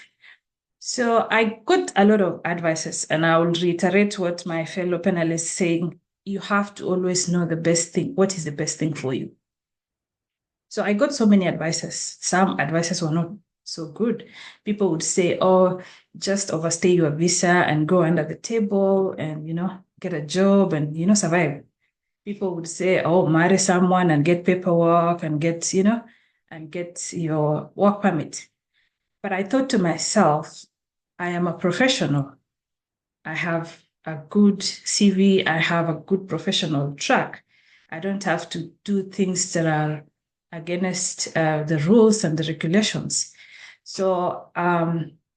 So I got a lot of advices, and I will reiterate what my fellow panelists is saying. You have to always know the best thing. What is the best thing for you? So I got so many advices. Some advices were not so good. People would say, oh, just overstay your visa and go under the table and, get a job and, survive. People would say, oh, marry someone and get paperwork and get your work permit. But I thought to myself, I am a professional. I have a good CV. I have a good professional track. I don't have to do things that are against the rules and the regulations. So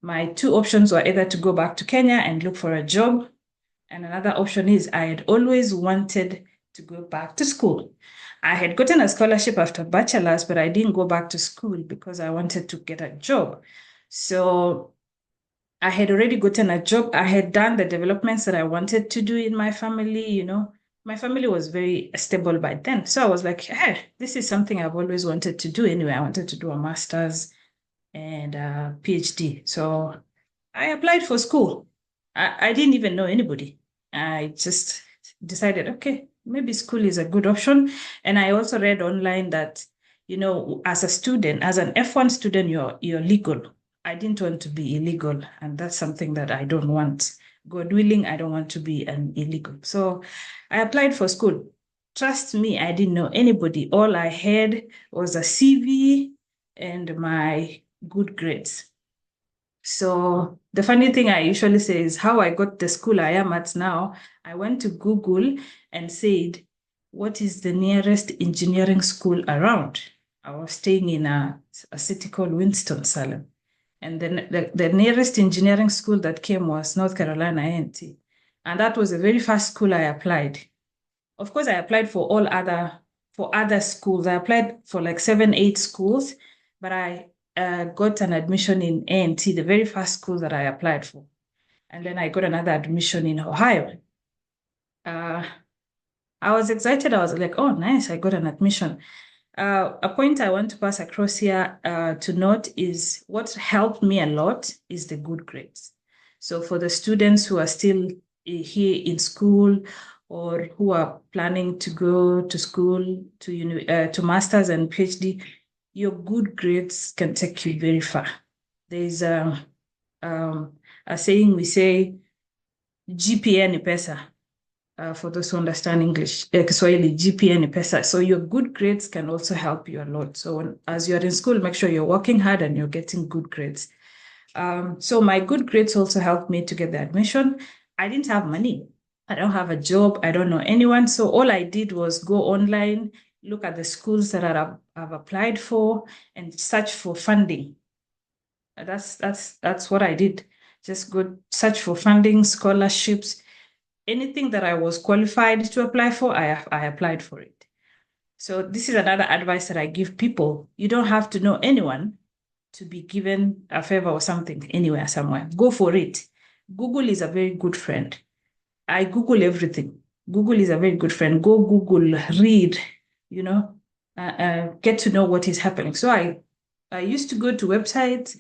my two options were either to go back to Kenya and look for a job. And another option is I had always wanted to go back to school. I had gotten a scholarship after bachelor's, but I didn't go back to school because I wanted to get a job. So I had already gotten a job. I had done the developments that I wanted to do in my family. My family was very stable by then. So I was like, hey, this is something I've always wanted to do anyway. I wanted to do a master's and a PhD. So I applied for school. I didn't even know anybody. I just decided, okay, maybe school is a good option. And I also read online that, as a student, as an F1 student, you're legal. I didn't want to be illegal. And that's something that I don't want. God willing, I don't want to be an illegal. So I applied for school. Trust me, I didn't know anybody. All I had was a CV and my good grades. So the funny thing I usually say is how I got the school I am at now. I went to Google and said, what is the nearest engineering school around? I was staying in a city called Winston-Salem. And then the nearest engineering school that came was North Carolina A&T. And that was the very first school I applied. Of course, I applied for other schools. I applied for like 7, 8 schools, but I got an admission in A&T, the very first school that I applied for. And then I got another admission in Ohio. I was excited. I was like, oh, nice, I got an admission. A point I want to pass across here to note is what helped me a lot is the good grades. So for the students who are still here in school or who are planning to go to school to masters and PhD, your good grades can take you very far. There's a saying we say, GPA ni pesa. For those who understand English, Kiswahili, GPA ni pesa. So your good grades can also help you a lot. So as you're in school, make sure you're working hard and you're getting good grades. So my good grades also helped me to get the admission. I didn't have money. I don't have a job. I don't know anyone. So all I did was go online, look at the schools that I've applied for and search for funding. That's what I did. Just go search for funding, scholarships, anything that I was qualified to apply for, I applied for it. So this is another advice that I give people. You don't have to know anyone to be given a favor or something anywhere, somewhere. Go for it. Google is a very good friend. I Google everything. Google is a very good friend. Go Google, read, get to know what is happening. So I used to go to websites,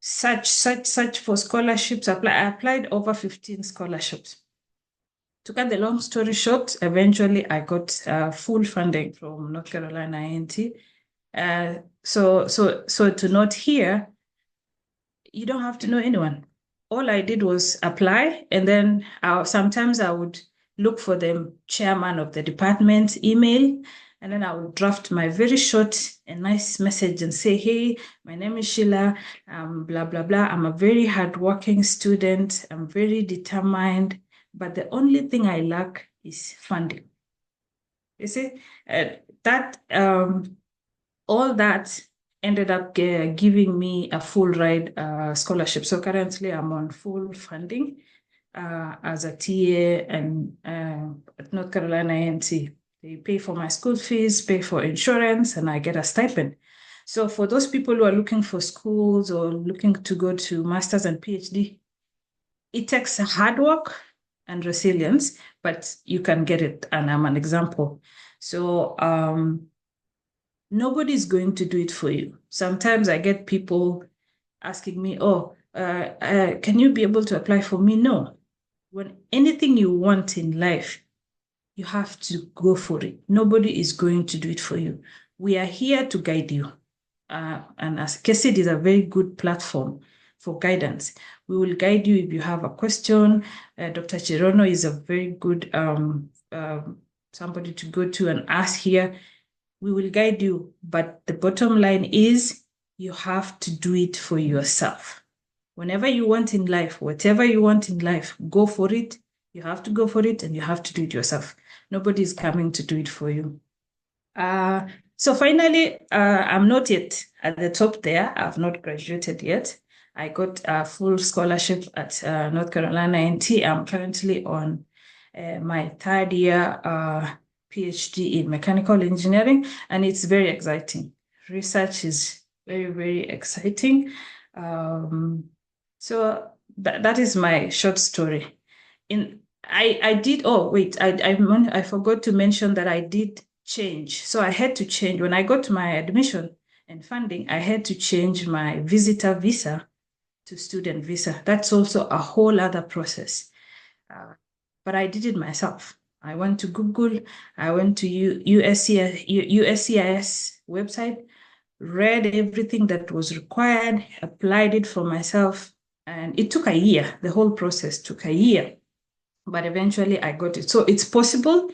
search for scholarships. I applied over 15 scholarships. To cut the long story short, eventually I got full funding from North Carolina A&T. So to note here, you don't have to know anyone. All I did was apply, and then sometimes I would look for the chairman of the department email, and then I would draft my very short and nice message and say, hey, my name is Sheila, blah, blah, blah. I'm a very hardworking student. I'm very determined. But the only thing I lack is funding. You see, all that ended up giving me a full ride scholarship. So currently I'm on full funding as a TA and at North Carolina A&T. They pay for my school fees, pay for insurance, and I get a stipend. So for those people who are looking for schools or looking to go to masters and PhD, it takes hard work and resilience, but you can get it. And I'm an example. So nobody's going to do it for you. Sometimes I get people asking me, can you be able to apply for me? No. When anything you want in life, you have to go for it. Nobody is going to do it for you. We are here to guide you. And as Kesid is a very good platform for guidance. We will guide you if you have a question. Dr. Cherono is a very good somebody to go to and ask here. We will guide you, but the bottom line is you have to do it for yourself. Whenever you want in life, whatever you want in life, go for it. You have to go for it and you have to do it yourself. Nobody is coming to do it for you. So finally, I'm not yet at the top there. I've not graduated yet. I got a full scholarship at North Carolina A&T. I'm currently on my 3rd year PhD in mechanical engineering, and it's very exciting. Research is very, very exciting. So that is my short story. I forgot to mention that I did change. So I had to change. When I got my admission and funding, I had to change my visitor visa to student visa. That's also a whole other process. But I did it myself. I went to Google, I went to USCIS website, read everything that was required, applied it for myself, and it took a year. The whole process took a year, but eventually I got it. So it's possible,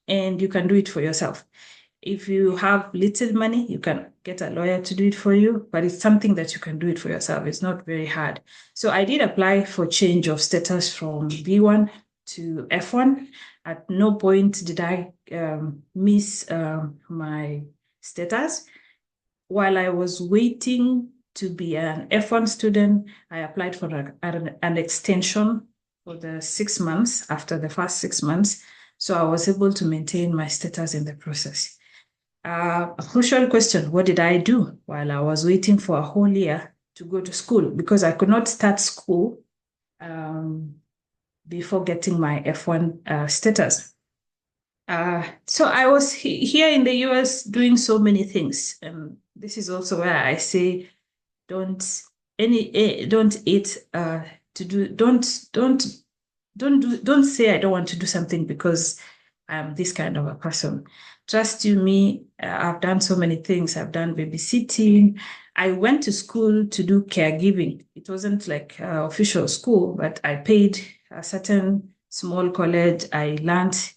and you can do it for yourself. If you have little money, you can get a lawyer to do it for you, but it's something that you can do it for yourself. It's not very hard. So I did apply for change of status from B1 to F1. At no point did I miss my status. While I was waiting to be an F1 student, I applied for an extension for the 6 months after the first 6 months. So I was able to maintain my status in the process. A crucial question, what did I do while I was waiting for a whole year to go to school? Because I could not start school before getting my F1 status. So I was here in the US doing so many things. This is also where I say, don't say I don't want to do something because I'm this kind of a person. Trust you me, I've done so many things. I've done babysitting. I went to school to do caregiving. It wasn't like official school, but I paid a certain small college. I learned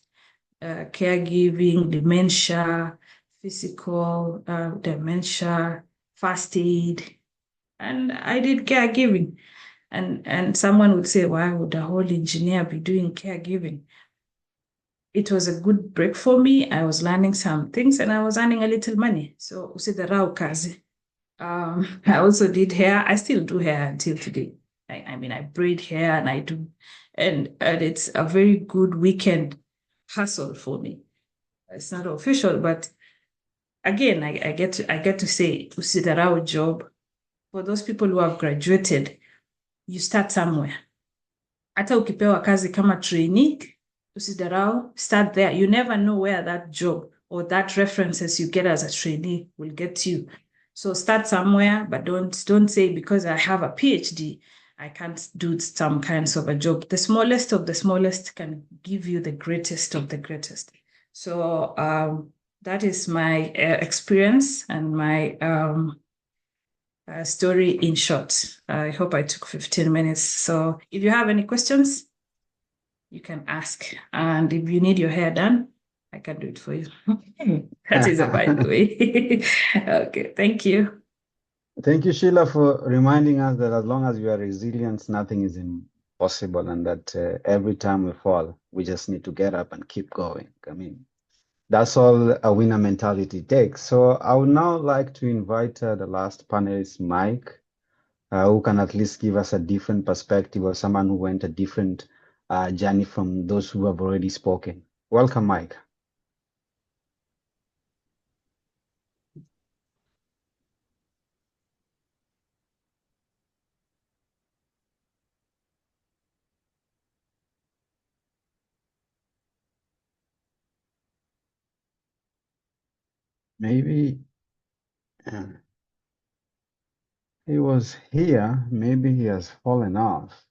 caregiving, dementia, physical dementia, first aid, and I did caregiving. And someone would say, why would a whole engineer be doing caregiving? It was a good break for me. I was learning some things and I was earning a little money. So usidharau kazi. I also did hair. I still do hair until today. I mean, I braid hair and I do, and it's a very good weekend hustle for me. It's not official, but again, I get to say usidharau job. For those people who have graduated, you start somewhere. Hata ukipewa kazi kama trainee, usidharau, start there. You never know where that job or that references you get as a trainee will get you. So start somewhere, but don't say because I have a PhD, I can't do some kinds of a job. The smallest of the smallest can give you the greatest of the greatest. So that is my experience and my story in short. I hope I took 15 minutes. So if you have any questions, you can ask. And if you need your hair done, I can do it for you. That is a by the way. Okay, thank you. Thank you, Sheila, for reminding us that as long as we are resilient, nothing is impossible, and that every time we fall, we just need to get up and keep going. I mean, that's all a winner mentality takes. So I would now like to invite the last panelist, Mike, who can at least give us a different perspective or someone who went a different journey from those who have already spoken. Welcome, Mike. Maybe he was here. Maybe he has fallen off.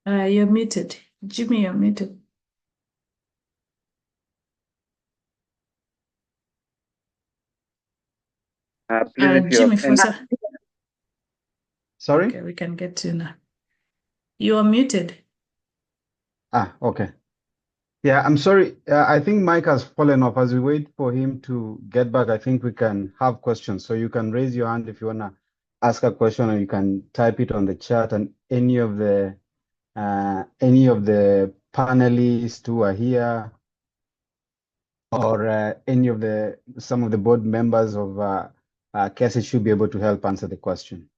You're muted. Jimmy, you're muted. Please, if you Jimmy, have any. Sorry? Okay, we can get to now. You are muted. Okay. Yeah, I'm sorry. I think Mike has fallen off. As we wait for him to get back, I think we can have questions. So you can raise your hand if you want to ask a question, or you can type it on the chat, and any of the panelists who are here, or some of the board members of Kesid should be able to help answer the question.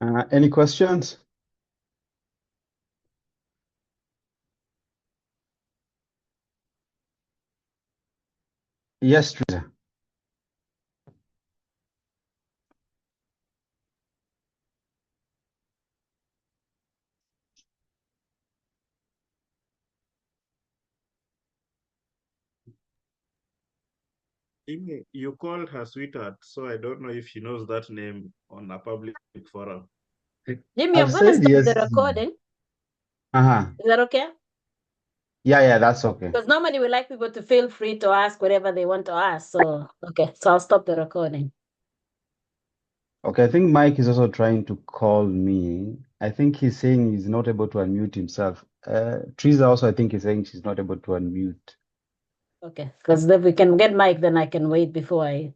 Any questions? Yes, Teresa. You called her sweetheart, so I don't know if she knows that name on a public forum. Jimmy, I've I'm going to said stop the yes. recording. Uh-huh. Is that okay? Yeah, that's okay. Because normally we like people to feel free to ask whatever they want to ask. So, okay, so I'll stop the recording. Okay, I think Mike is also trying to call me. I think he's saying he's not able to unmute himself. Teresa also, I think, is saying she's not able to unmute. Okay, because if we can get Mike, then I can wait before I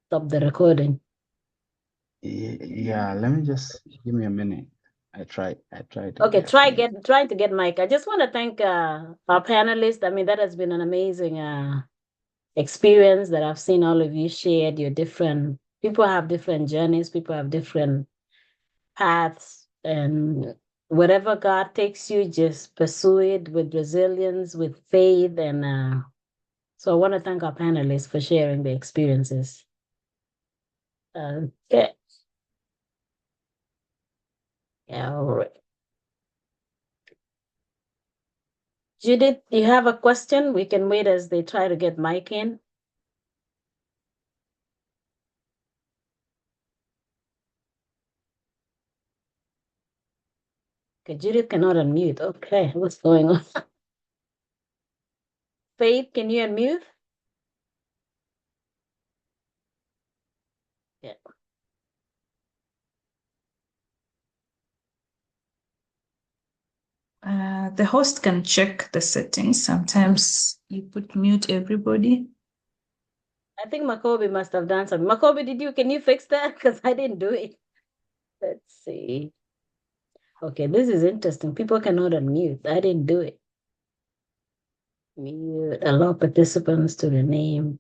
stop the recording. Yeah, let me just give me a minute. I try to Okay, get trying to get Mike. I just want to thank our panelists. I mean, that has been an amazing experience that I've seen all of you shared. Your different people have different journeys, people have different paths, and wherever God takes you, just pursue it with resilience, with faith, and so I want to thank our panelists for sharing their experiences. Yeah. Yeah, all right. Judith, you have a question? We can wait as they try to get Mike in. Okay, Judith cannot unmute. Okay, what's going on? Faith, can you unmute? Yeah. The host can check the settings. Sometimes you put mute everybody. I think Makobi must have done something. Makobi, can you fix that? Because I didn't do it. Let's see. Okay, this is interesting. People cannot unmute. I didn't do it. Mute, allow participants to rename.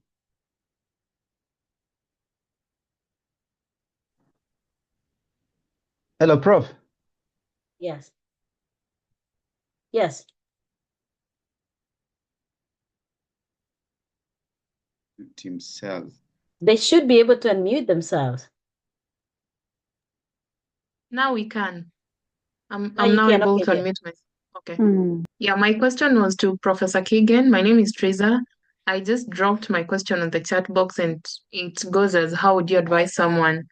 Hello, Prof. Yes. Yes. Himself. They should be able to unmute themselves. Now we can. Now I'm you now can. able Okay, to good. unmute myself. Okay. Yeah, my question was to Professor Keegan. My name is Teresa. I just dropped my question on the chat box, and it goes as, how would you advise someone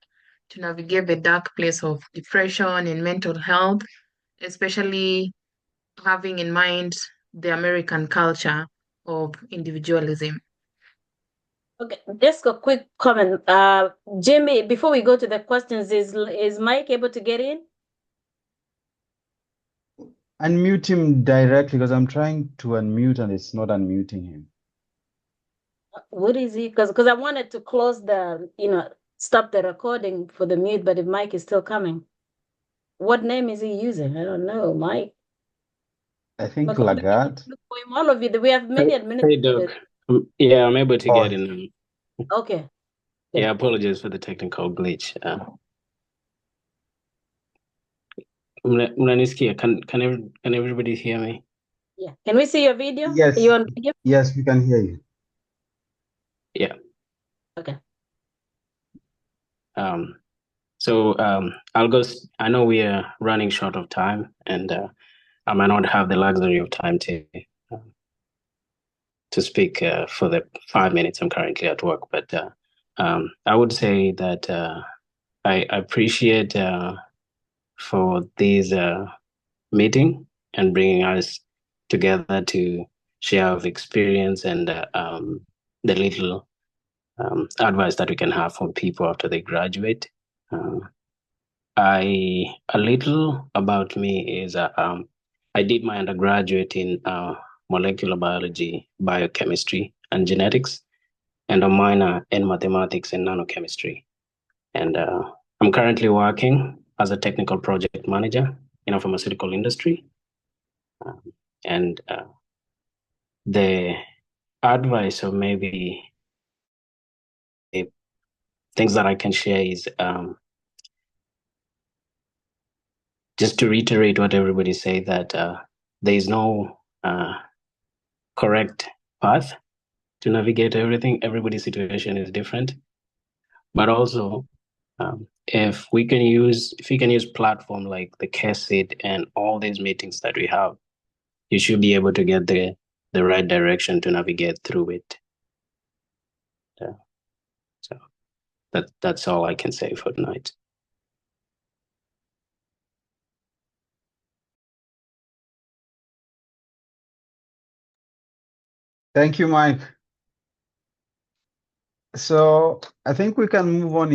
to navigate the dark place of depression and mental health, especially having in mind the American culture of individualism? Okay, just a quick comment. Jimmy, before we go to the questions, is Mike able to get in? Unmute him directly because I'm trying to unmute and it's not unmuting him. What is he? Because I wanted to close stop the recording for the mute, but if Mike is still coming, what name is he using? I don't know, Mike. I think Macaulay, Lagarde. look for him. All of you, we have many Hey, administrators. Doc. Yeah, I'm able to Oh, get in. Okay. Yeah, apologies for the technical glitch. Mnanisikia? Can everybody hear me? Yeah. Can we see your video? yes. Are you on video? Yes, we can hear you. Yeah. Okay. So I'll go. I know we are running short of time, and I might not have the luxury of time to speak for the 5 minutes I'm currently at work. But I would say that I appreciate for this meeting and bringing us together to share our experience and the little advice that we can have for people after they graduate. A little about me is I did my undergraduate in molecular biology, biochemistry, and genetics, and a minor in mathematics and nanochemistry. And I'm currently working as a technical project manager in a pharmaceutical industry. And the advice or maybe things that I can share is just to reiterate what everybody say, that there is no correct path to navigate everything. Everybody's situation is different, but also if we can use platform like the Kesid and all these meetings that we have, you should be able to get the right direction to navigate through it. So that's all I can say for tonight. Thank you, Mike. So I think we can move on